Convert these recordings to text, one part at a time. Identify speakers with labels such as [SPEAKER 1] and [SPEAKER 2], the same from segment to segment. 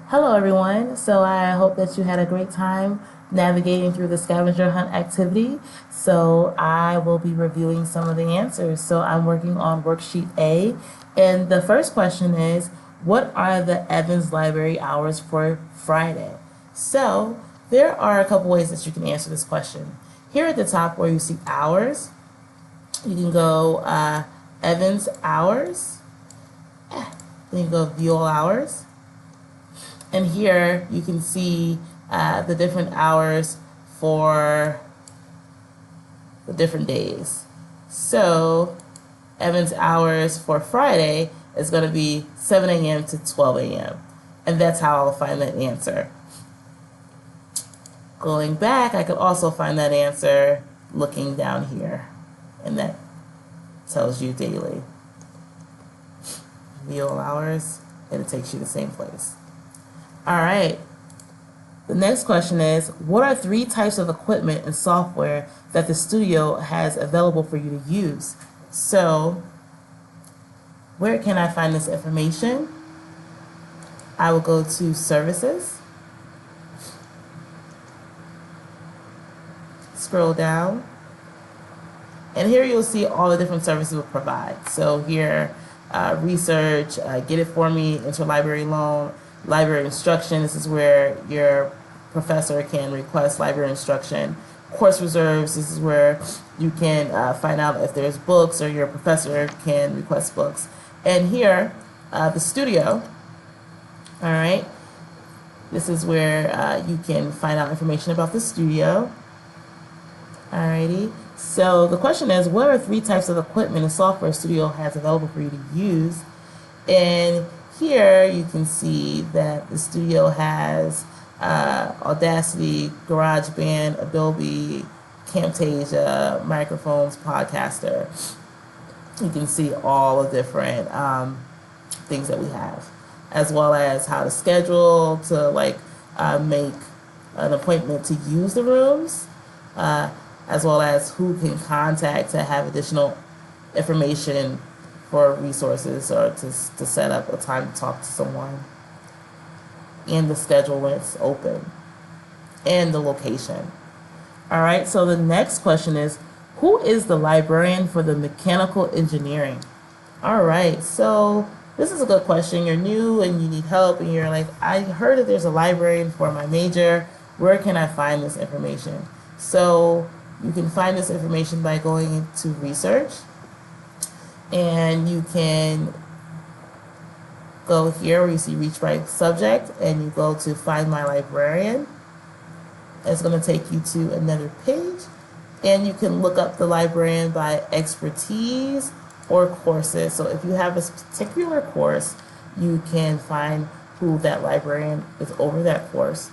[SPEAKER 1] Hello, everyone. So I hope that you had a great time navigating through the scavenger hunt activity. So I will be reviewing some of the answers. So I'm working on worksheet A. And the first question is, what are the Evans Library hours for Friday? So there are a couple ways that you can answer this question. Here at the top where you see hours, you can go Evans hours, then you go view all hours. And here you can see the different hours for the different days. So Evan's hours for Friday is going to be 7 a.m. to 12 a.m. And that's how I'll find that answer. Going back, I could also find that answer looking down here. And that tells you daily. View all hours, and it takes you to the same place. All right. The next question is, what are 3 types of equipment and software that the studio has available for you to use? So, where can I find this information? I will go to services, scroll down, and here you'll see all the different services we provide. So here, research, get it for me, interlibrary loan, library instruction. This is where your professor can request library instruction. Course reserves. This is where you can find out if there's books, or your professor can request books. And here, the studio. All right. This is where you can find out information about the studio. Alrighty. So the question is, what are 3 types of equipment and software Studio has available for you to use? And here you can see that the studio has Audacity, GarageBand, Adobe, Camtasia, microphones, Podcaster. You can see all the different things that we have, as well as how to schedule, to make an appointment to use the rooms, as well as who can contact to have additional information for resources, or to set up a time to talk to someone, and the schedule when it's open, and the location. All right, so the next question is, who is the librarian for the mechanical engineering? All right, so this is a good question. You're new and you need help, and you're like, I heard that there's a librarian for my major. Where can I find this information? So you can find this information by going into research, and you can go here where you see reach by subject, and you go to find my librarian. It's going to take you to another page, and you can look up the librarian by expertise or courses. So if you have a particular course, you can find who that librarian is over that course.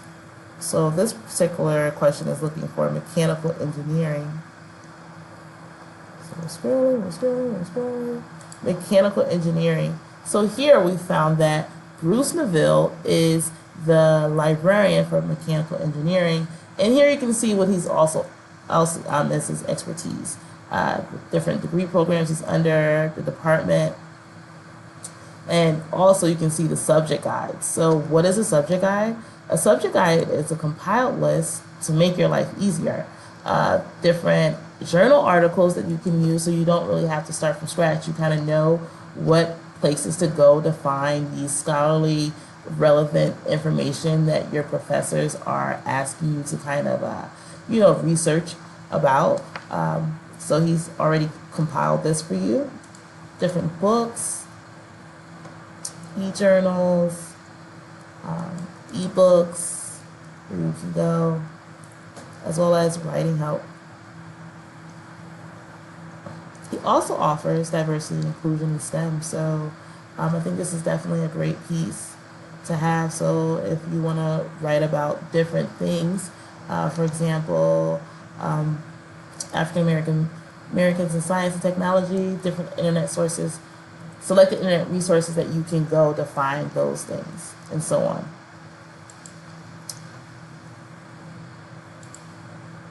[SPEAKER 1] So this particular question is looking for mechanical engineering. So we're scrolling. Mechanical engineering. So here we found that Bruce Neville is the librarian for mechanical engineering. And here you can see what he's also on this is expertise. Different degree programs he's under, the department. And also you can see the subject guide. So what is a subject guide? A subject guide is a compiled list to make your life easier. Different journal articles that you can use, so you don't really have to start from scratch. You kind of know what places to go to find these scholarly, relevant information that your professors are asking you to kind of, research about. So he's already compiled this for you. Different books, e-journals, e-books, where you can go, as well as writing help. He also offers diversity and inclusion in STEM, so I think this is definitely a great piece to have. So if you want to write about different things, for example, African Americans in science and technology, different internet sources, select the internet resources that you can go to find those things, and so on.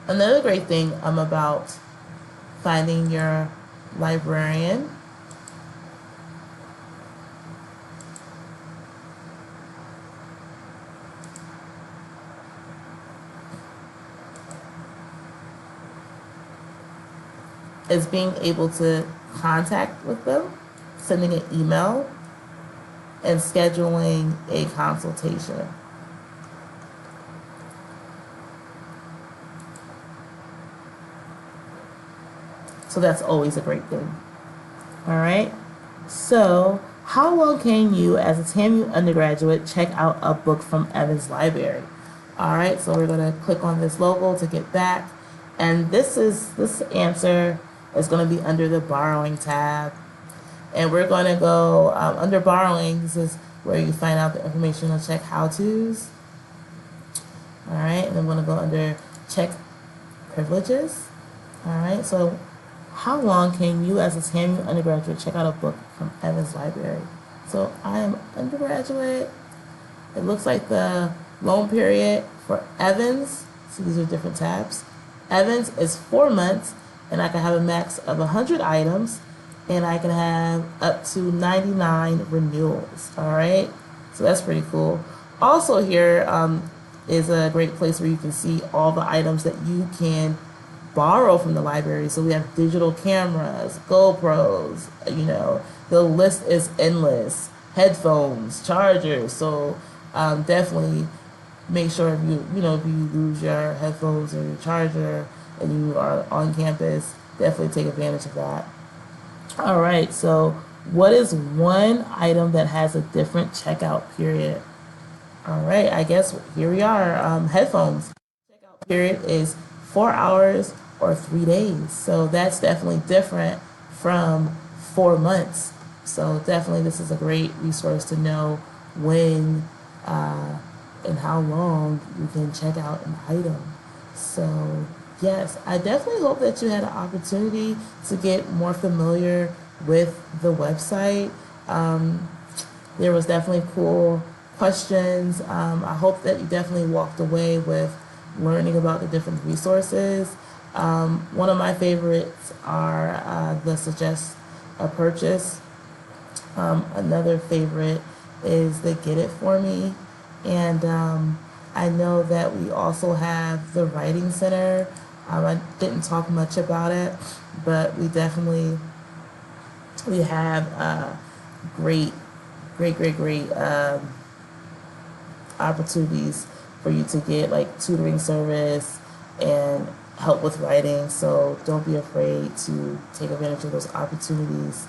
[SPEAKER 1] Another great thing about finding your librarian is being able to contact with them, sending an email, and scheduling a consultation. So that's always a great thing. All right. So how long can you, as a TAMU undergraduate, check out a book from Evans Library? All right. So we're going to click on this logo to get back. And this answer is going to be under the borrowing tab. And we're going to go under borrowing. This is where you find out the information to check how-tos. All right. And I'm going to go under check privileges. All right. So how long can you, as a TAMU undergraduate, check out a book from Evans Library? So I am undergraduate. It looks like the loan period for Evans, so these are different tabs. Evans is 4 months, and I can have a max of 100 items, and I can have up to 99 renewals. All right, so that's pretty cool. Also here is a great place where you can see all the items that you can borrow from the library. So we have digital cameras, GoPros, you know, the list is endless, headphones, chargers. So definitely make sure if if you lose your headphones or your charger and you are on campus, definitely take advantage of that. All right, so what is one item that has a different checkout period? All right, I guess here we are, headphones. Checkout period is 4 hours or 3 days. So that's definitely different from 4 months. So definitely this is a great resource to know when and how long you can check out an item. So yes, I definitely hope that you had an opportunity to get more familiar with the website. There was definitely cool questions. I hope that you definitely walked away with learning about the different resources. One of my favorites are the Suggest a Purchase. Another favorite is the Get It For Me. And I know that we also have the Writing Center. I didn't talk much about it, but we have great opportunities for you to get like tutoring service and help with writing. So don't be afraid to take advantage of those opportunities,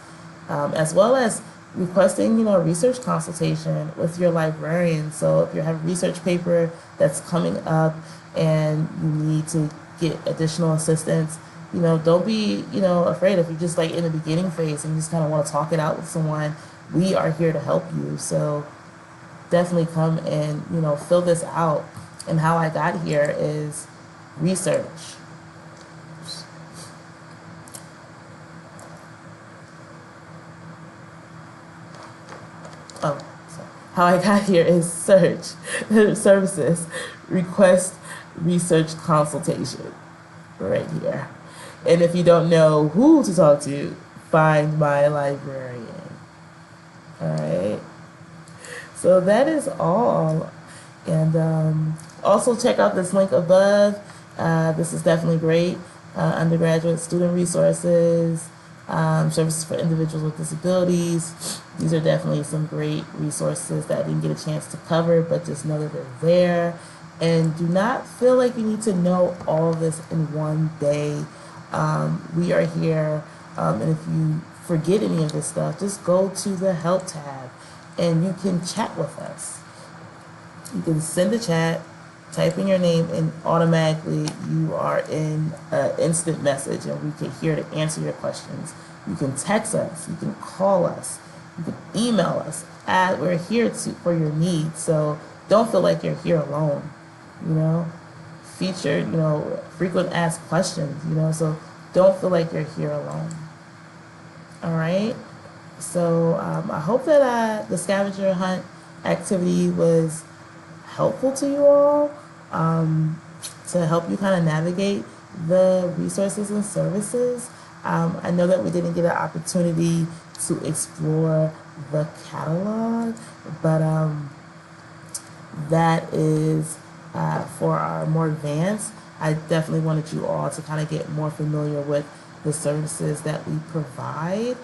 [SPEAKER 1] as well as requesting, a research consultation with your librarian. So if you have a research paper that's coming up and you need to get additional assistance, don't be, afraid. If you're just like in the beginning phase and you just kind of want to talk it out with someone, we are here to help you. So definitely come and, fill this out. And how I got here is research. Oh, sorry. How I got here is search services, request research consultation, right here. And if you don't know who to talk to, find my librarian. All right. So that is all. And also check out this link above. This is definitely great. Undergraduate student resources, services for individuals with disabilities. These are definitely some great resources that I didn't get a chance to cover, but just know that they're there. And do not feel like you need to know all of this in one day. We are here, and if you forget any of this stuff, just go to the help tab and you can chat with us. You can send a chat, type in your name, and automatically you are in an instant message, and we're here to answer your questions. You can text us, you can call us, you can email us. We're here for your needs, so don't feel like you're here alone. Featured, frequent asked questions, so don't feel like you're here alone. All right. So I hope that the scavenger hunt activity was helpful to you all, to help you kind of navigate the resources and services. I know that we didn't get an opportunity to explore the catalog, but that is for our more advanced. I definitely wanted you all to kind of get more familiar with the services that we provide,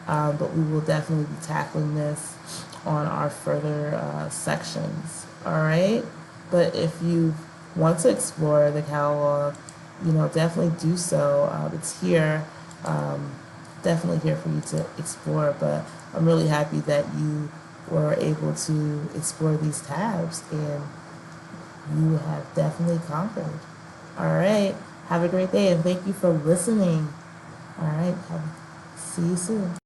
[SPEAKER 1] but we will definitely be tackling this on our further sections. All right, but if you want to explore the catalog, definitely do so. It's here, definitely here for you to explore. But I'm really happy that you were able to explore these tabs, and you have definitely conquered. All right, have a great day, and thank you for listening. All right, see you soon.